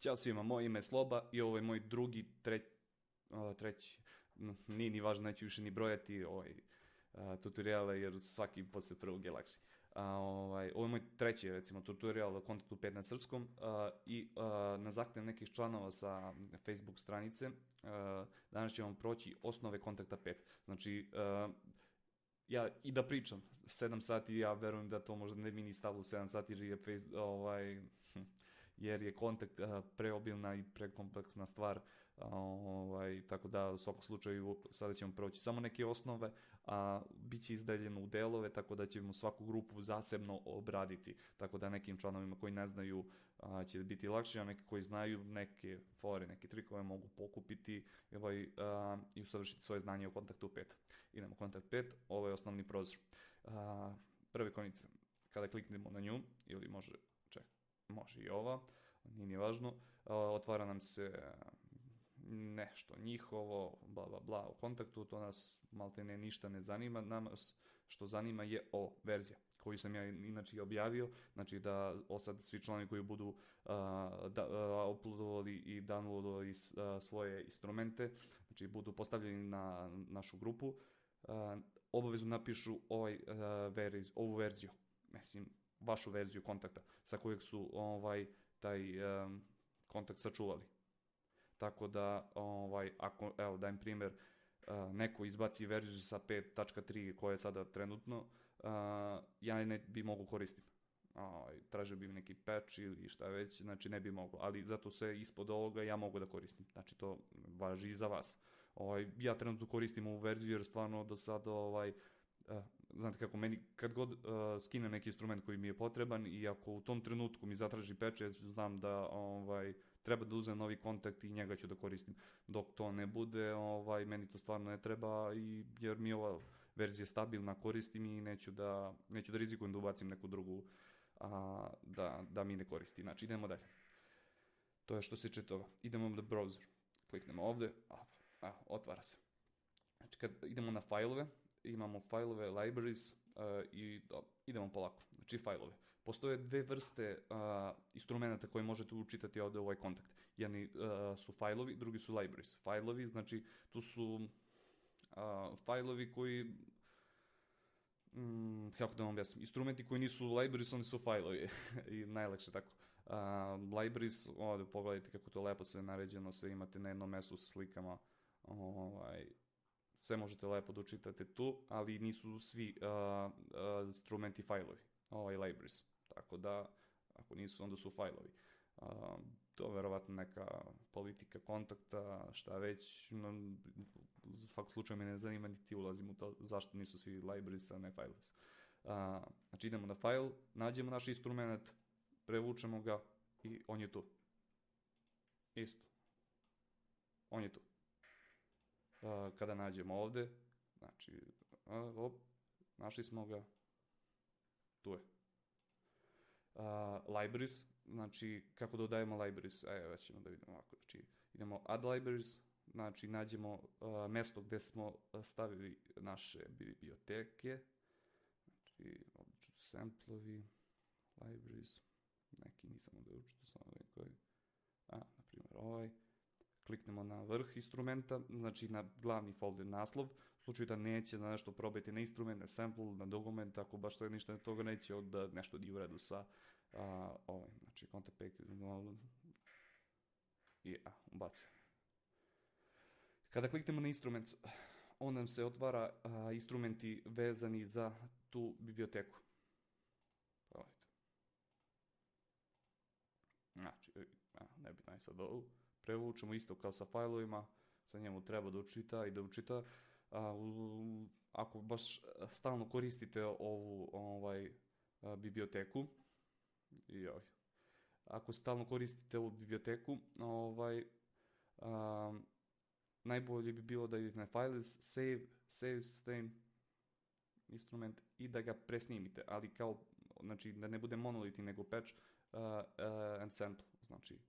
Ćao svima, moje ime je Sloba i ovo je moj treći, nije ni važno, neću više ni brojati tutoriale jer svaki posle prvog Galaxy. Ovo je moj treći, recimo, tutorial o kontaktu 5 na srpskom i na zahtev nekih članova sa Facebook stranice danas ćemo proći osnove kontakta 5. Znači, ja i da pričam 7 sati, ja verujem da to možda ne bi ni stalo u 7 sati jer je kontakt preobilna i prekompleksna stvar, tako da u svakom slučaju sada ćemo proći samo neke osnove, a bit će izdeljeno u delove, tako da ćemo svaku grupu zasebno obraditi, tako da nekim članovima koji ne znaju će biti lakše, a neki koji znaju neke fore, neke trikove mogu pokupiti i usavršiti svoje znanje o kontaktu 5. Idemo kontakt 5, ovo je osnovni prozor. Prve konice, kada kliknemo na nju, ili može i ova, nije ni važno, otvara nam se nešto njihovo, bla bla bla o kontaktu, to nas maltene ništa ne zanima, nas što zanima je verzija koju sam ja inače objavio, znači da sad svi članovi koji budu uploadovali i downloadovali svoje instrumente, znači budu postavljeni na našu grupu, obavezno napišu ovu verziju, mislim, vašu verziju kontakta sa kojeg su taj kontakt sačuvali. Tako da, ako, evo, dajem primjer, neko izbaci verziju sa 5.3 koja je sada trenutno, ja ne bi mogu koristim. Tražio bi neki patch ili šta već, znači ne bi moglo, ali zato sve ispod ovoga ja mogu da koristim, znači to važi i za vas. Ja trenutno koristim ovu verziju jer stvarno do sada znate kako, meni kad god skinem neki instrument koji mi je potreban i ako u tom trenutku mi zatraži patch, znam da treba da uzem novi kontakt i njega ću da koristim. Dok to ne bude, meni to stvarno ne treba jer mi ova verzija stabilna, koristim i neću da rizikujem da ubacim neku drugu da mi ne koristi. Znači idemo dalje. To je što se tiče toga. Idemo na browser. Kliknemo ovde, otvara se. Znači kad idemo na fajlove, imamo fajlove, libraries i idemo polako. Znači fajlove. Postoje dve vrste instrumenta koje možete učitati ovde u ovaj kontakt. Jedni su fajlovi, drugi su libraries. Fajlovi, znači tu su fajlovi koji, kako da vam objasnim, instrumenti koji nisu libraries, oni su fajlovi. I najlakše tako. Libraries, ovde pogledajte kako to lepo sve naređeno, sve imate na jednom mestu sa slikama, sve možete lepo da učitate tu, ali nisu svi instrumenti fajlovi, libraries. Tako da, ako nisu, onda su fajlovi. To je verovatno neka politika kontakta, šta već. U svakom slučaju me ne zanima, niti ulazim u to zašto nisu svi libraries, a ne fajlovi. Znači idemo na file, nađemo naš instrument, prevučemo ga i on je tu. Isto. On je tu. Kada nađemo ovde, znači, našli smo ga, tu je. Libraries, znači, kako dodajemo libraries, već ćemo da vidimo ovako, znači, idemo add libraries, znači, nađemo mesto gde smo stavili naše biblioteke, znači, obično su samplovi, libraries, neki nisam da učito, samo da koji, na primjer kliknemo na vrh instrumenta, znači na glavni folder naslov, u slučaju da neće da nešto probajte na instrument, na sample, na dokument, ako baš sve ništa toga neće, da nešto di u redu sa znači contact pack i ubacio. Kada kliknemo na instrument, on nam se otvara instrumenti vezani za tu biblioteku. Pogledajte. Znači, ne bi naj sad ovu. Prevučemo isto kao sa fajlovima, sa njemu treba da učita i da učita. Ako baš stalno koristite ovu biblioteku, ako stalno koristite ovu biblioteku, najbolje bi bilo da idete na files, save same instrument i da ga presnimite, ali kao, znači da ne bude monolitni nego patch and sample, znači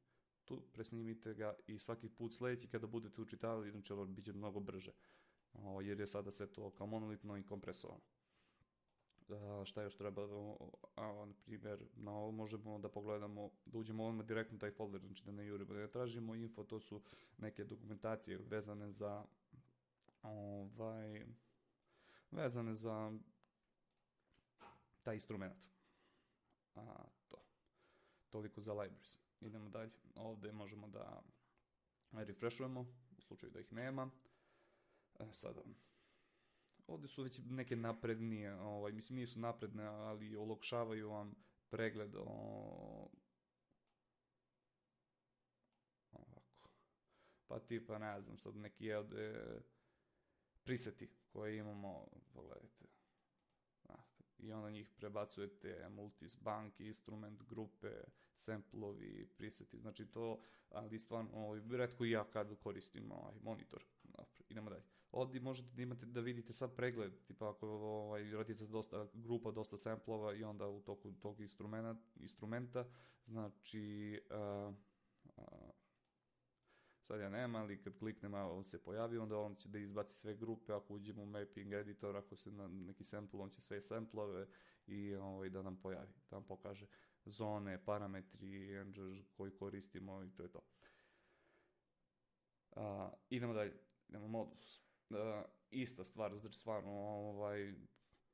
tu presnimite ga i svaki put sledeći kada budete učitavali, znači ovo biće mnogo brže, jer je sada sve to kao monolitno i kompresovano. Šta još treba, na primjer, na ovo možemo da pogledamo, da uđemo odmah direktno u taj folder, znači da ne jurimo, da ne tražimo info, to su neke dokumentacije vezane za taj instrument. Toliko za libraries. Idemo dalje. Ovdje možemo da refreshujemo, u slučaju da ih nema. Sada, ovdje su već neke naprednije, mislim nisu napredne, ali olakšavaju vam pregled ovako. Pa tipa, ne znam, sad neki ovdje preseti koje imamo, pogledajte. I onda njih prebacujete multis, banki, instrument, grupe, samplovi, preseti, znači to, ali stvarno, retko i ja kad koristim monitor. Idemo dalje. Ovdje možete da imate da vidite sad pregled, tipa ako radite sa dosta grupa, dosta samplova i onda u toku tog instrumenta, znači sad ja nemam, ali kad kliknem on se pojavi, onda on će da izbaci sve grupe, ako uđemo u mapping editor, ako se na neki sample, on će sve samplove i da nam pojavi, da nam pokaže zone, parametri, engine koji koristimo i to je to. Idemo dalje, idemo modus. Ista stvar, znači stvarno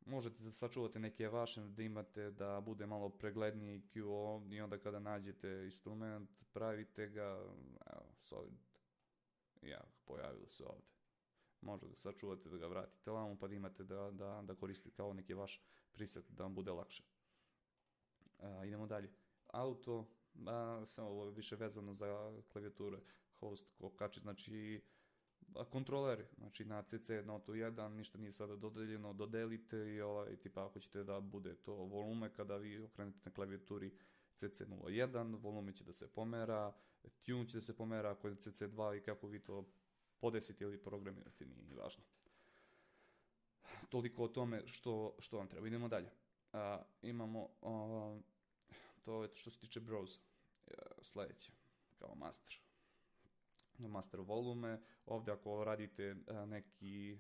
možete da sačuvate neke vaše, da imate da bude malo pregledniji QO i onda kada nađete instrument, pravite ga, pojavilo se ovdje. Možete da sačuvate, da ga vratite ovamo, pa da imate da koristite kao neki vaš preset, da vam bude lakše. Idemo dalje. Auto, ovo je više vezano za klavijature, host, kači, znači kontroleri, znači na CC notu 1, ništa nije sada dodeljeno, dodelite i tipa ako ćete da bude to volume, kada vi okrenete na klavijaturi CC01, volume će da se pomera, tune će da se pomera, ako je CC2 i kako vi to podesite ili programirate, nije važno. Toliko o tome što vam treba. Idemo dalje. Imamo, to je što se tiče browse, sljedeće, kao master volume. Ovdje ako radite neki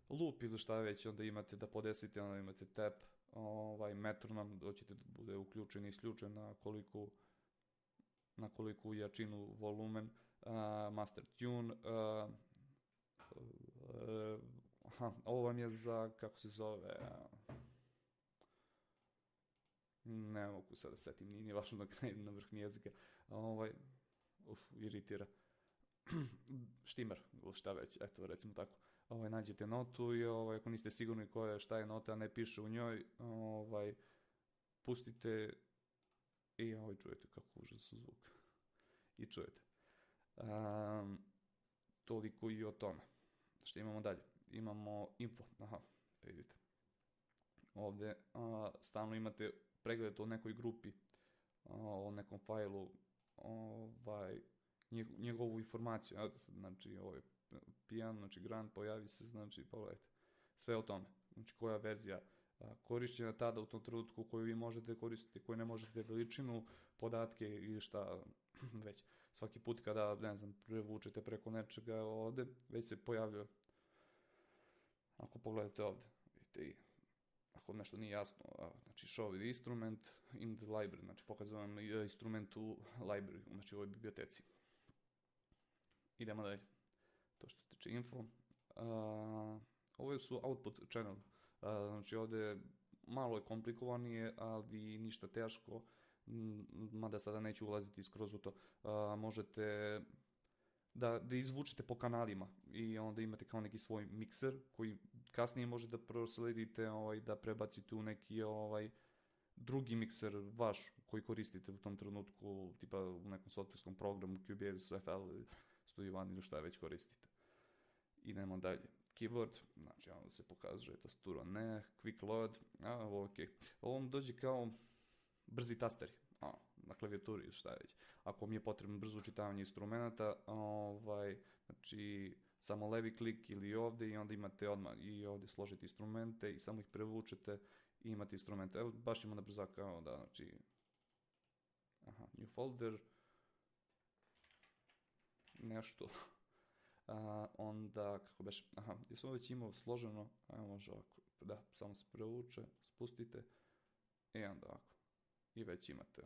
loop ili šta već, onda imate da podesite, onda imate tap, metronom, hoćete da bude uključen i isključen na koliku jačinu volumen, master tune, ovo vam je za, kako se zove, ne mogu sada setim, nije važno da krenem na vrh jezika, iritira. Štimer, ili šta već, eto recimo tako. Nađete notu i ako niste sigurni šta je nota, ne piše u njoj, pustite i čujete kako užasan zvuk. I čujete. Toliko i o tome. Što imamo dalje? Imamo info. Vidite. Ovdje stalno imate pregled o nekoj grupi, o nekom fajlu, njegovu informaciju. Znači, ovo je pijan, znači grant, pojavi se, znači, pogledajte. Sve o tome. Znači, koja verzija korišćena tada u tom trenutku koju vi možete koristiti, koju ne možete, veličinu, podatke i šta već. Svaki put kada, ne znam, prevučete preko nečega ovdje, već se pojavljuje. Ako pogledate ovdje, vidite i ako nešto nije jasno, znači show the instrument in the library, znači pokazujem instrument u library, znači u ovoj biblioteci. Idemo dalje. To što se tiče info. Ovo su output channel. Znači ovdje malo je komplikovanije, ali ništa teško, mada sada neću ulaziti skroz u to. Možete da izvučete po kanalima i onda imate kao neki svoj mikser koji kasnije može da prosledite, da prebacite u neki drugi mikser vaš koji koristite u tom trenutku, tipa u nekom softverskom programu, Cubase, FL, Studio One ili šta već koristite. Idemo dalje. Keyboard, znači onda se pokazuje tastatura ne, quick load, ovo ok. Ovo vam dođe kao brzi tasteri, na klavijaturi ili šta već. Ako mi je potrebno brzo učitavanje instrumenta, znači samo levi klik ili ovdje i onda imate odmah i ovdje složiti instrumente i samo ih prevučete i imate instrumente. Evo baš ćemo na brzaka, znači new folder, nešto. Onda, kako beš, gdje sam već imao složeno, može ovako da, samo se prevuče, spustite i onda ovako. I već imate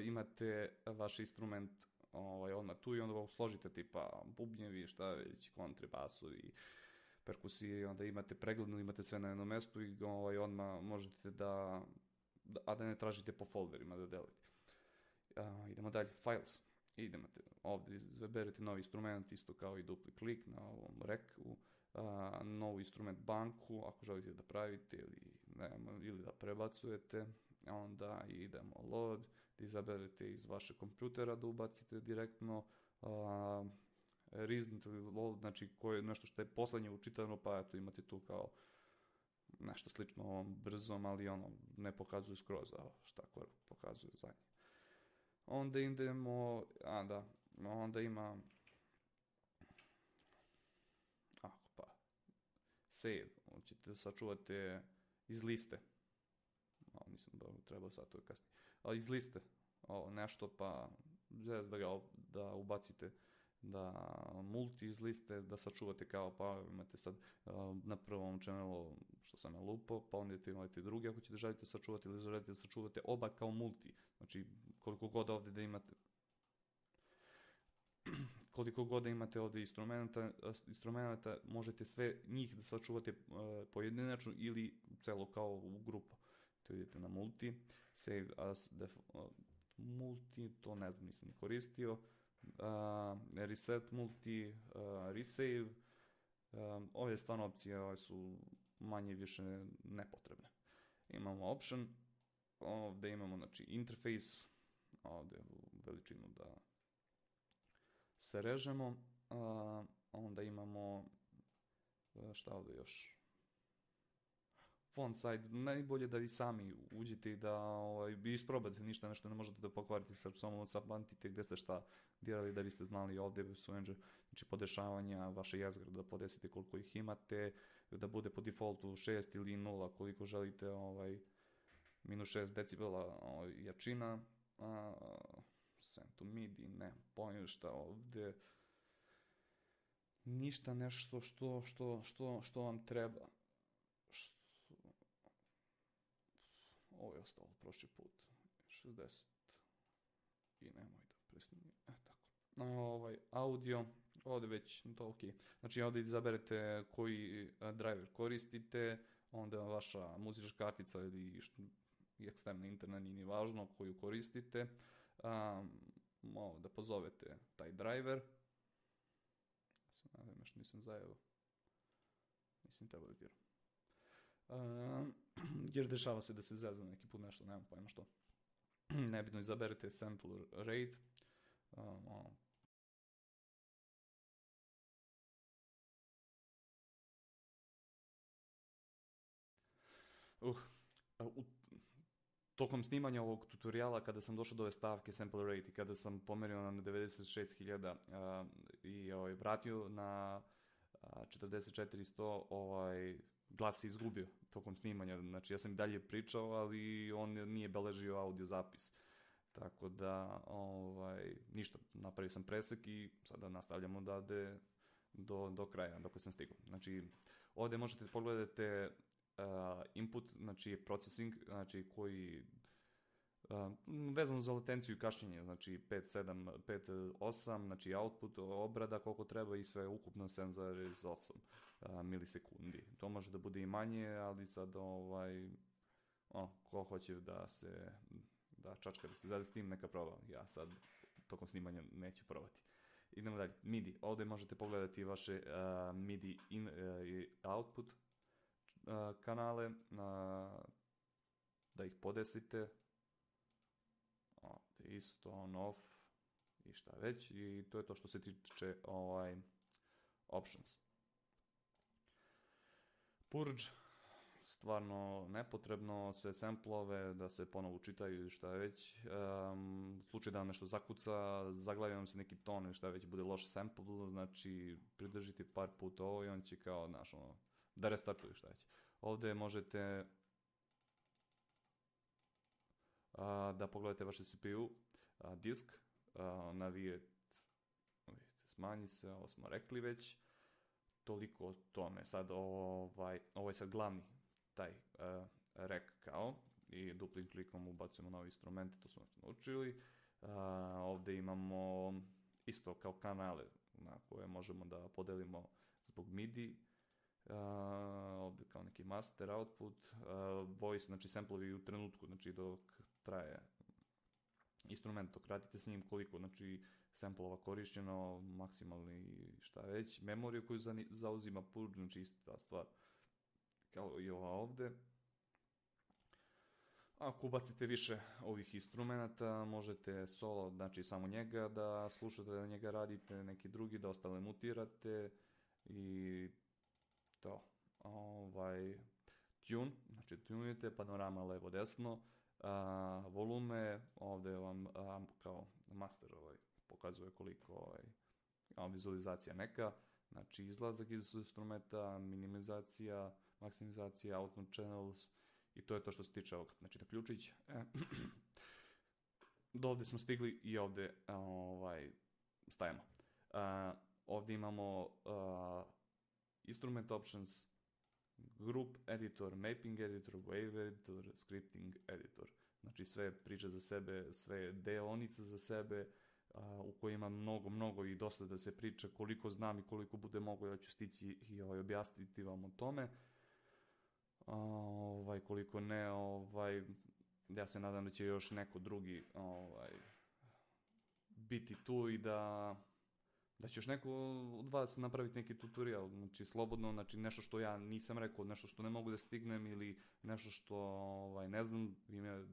imate vaš instrument odmah tu i onda složite tipa bubnjevi, šta već, kontrabasovi, perkusije i onda imate pregledno, imate sve na jednom mestu i odmah možete a da ne tražite po folderima da delite. Idemo dalje, files. Ovdje izaberete novi instrument, isto kao i dupli klik na ovom reku, novu instrument banku, ako želite da pravite ili da prebacujete, onda idemo load, da izaberete iz vašeg kompjutera da ubacite direktno recently load, znači nešto što je poslednje učitano, pa eto imate tu kao nešto slično ovom brzom, ali ne pokazuje skroz, šta pokazuje zadnje. Onda idemo, onda ima save, ćete da sačuvate iz liste, mislim da treba sad to kasnije, ali iz liste nešto, pa da ubacite da multi iz liste, da sačuvate kao, pa imate sad na prvom channelu što sam ja lupao, pa onda imate drugi ako ćete želite sačuvati ili želite da sačuvate oba kao multi, znači koliko god ovdje da imate ovdje instrumenta, možete sve njih da sačuvate pojedinačno ili celo kao u grupu. To idete na multi, save as multi, to ne znam, nisam koristio, reset multi, resave, ove stvarno opcije ove su manje više nepotrebne. Imamo option, ovdje imamo znači interface, ovdje u veličinu da se režemo, onda imamo, šta ovdje još, font size, najbolje da i sami uđete i da isprobate nešto ne možete da pokvarite, samo zapamtite gde ste šta dirali da biste znali. Ovdje su znači podešavanja vaše jezgre, da podesite koliko ih imate, da bude po defaultu 6 ili 0 koliko želite, minus 6 decibela jačina, send to MIDI, ne pojma šta ovdje, ništa nešto što vam treba. Ovo je ostalo prošli put, 60 i nemoj da presnimi, tako. Audio, ovdje već to ok, znači ovdje izaberete koji driver koristite, onda vaša muzička kartica ili eksterni internet, nije važno koju koristite, da pozovete taj driver, nadam što nisam zajebao, mislim treba da diram. Jer dešava se da se zezna neki put nešto, nemam pojma što. Nebitno, izaberete sample rate. Tokom snimanja ovog tutoriala, kada sam došao do ove stavke sample rate i kada sam pomerio na 96.000 i vratio na 44.100, glas se izgubio tokom snimanja, znači ja sam i dalje pričao, ali on nije beležio audio zapis, tako da ništa, napravio sam presek i sada nastavljamo odavde do kraja, dok sam stigao. Znači ovdje možete pogledati input, znači processing, znači koji vezano za latenciju i kašnjenje, znači 5.7, 5.8, znači output, obrada koliko treba i sve ukupno 7.8 milisekundi. To može da bude i manje, ali sad ko hoće da čačka da se zade s tim, neka proba. Ja sad tokom snimanja neću probati. Idemo dalje, MIDI. Ovdje možete pogledati vaše MIDI in i output kanale, da ih podesite. Ovdje isto on off i šta već, i to je to što se tiče options. Purge, stvarno nepotrebno, sve samplove da se ponovo čitaju i šta već. U slučaju da vam nešto zakuca, zaglavi vam se neki ton i šta već bude loš sample, znači pridržite par puta ovo i on će kao da restartuje šta već. Ovdje možete da pogledate vaše CPU, disk, navijete smanji se, ovo smo rekli već, toliko o tome. Sad ovo je sad glavni taj rec kao i duplim klikom ubacujemo novi instrumente, to smo naučili. Ovde imamo isto kao kanale na koje možemo da podelimo zbog MIDI. Ovde kao neki master output, voice, znači samplovi u trenutku, znači dok traje instrument, dok radite s njim koliko, znači samplova korišćeno, maksimalni šta već, memoriju koju zauzima purge, znači ista stvar kao i ova ovde. Ako ubacite više ovih instrumenta, možete solo, znači samo njega da slušate, da njega radite, neki drugi, da ostale mutirate i to. Tune, znači tunujete, panorama levo desno, volume, ovde vam kao master pokazuje koliko vizualizacija neka, znači izlazak iz instrumenta, minimizacija, maksimizacija, output channels i to je to što se tiče ovog, znači da ključić. Do ovde smo stigli i ovde stajemo. Ovde imamo instrument options, group editor, mapping editor, wave editor, scripting editor. Znači sve priče za sebe, sve deonica za sebe, u kojima mnogo i dosta da se priča, koliko znam i koliko bude mogo ja ću stići i objasniti vam o tome. Koliko ne, ja se nadam da će još neko drugi biti tu i da će još neko od vas napraviti neki tutorial, znači slobodno, znači nešto što ja nisam rekao, nešto što ne mogu da stignem ili nešto što ne znam, vi me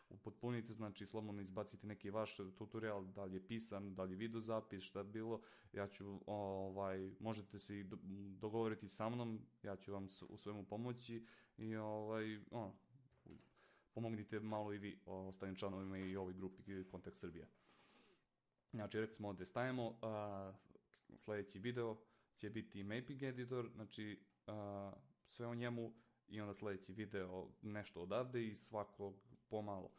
upotpunite, znači slobodno izbacite neki vaš tutorial, da li je pisan, da li je video zapis, šta bilo, ja ću, možete se i dogovoriti sa mnom, ja ću vam u svemu pomoći i pomognite malo i vi ostalim članovima i ovoj grupi Kontakt Srbija. Znači, rekli smo ovde stajemo, sledeći video će biti mapping editor, znači sve o njemu i onda sledeći video nešto odavde i svakog pomalo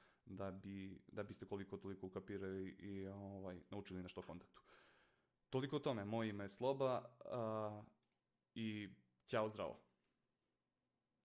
da biste koliko toliko ukapirali i naučili nešto o kontaktu. Toliko o tome, moje ime je Sloba i ćao zdravo.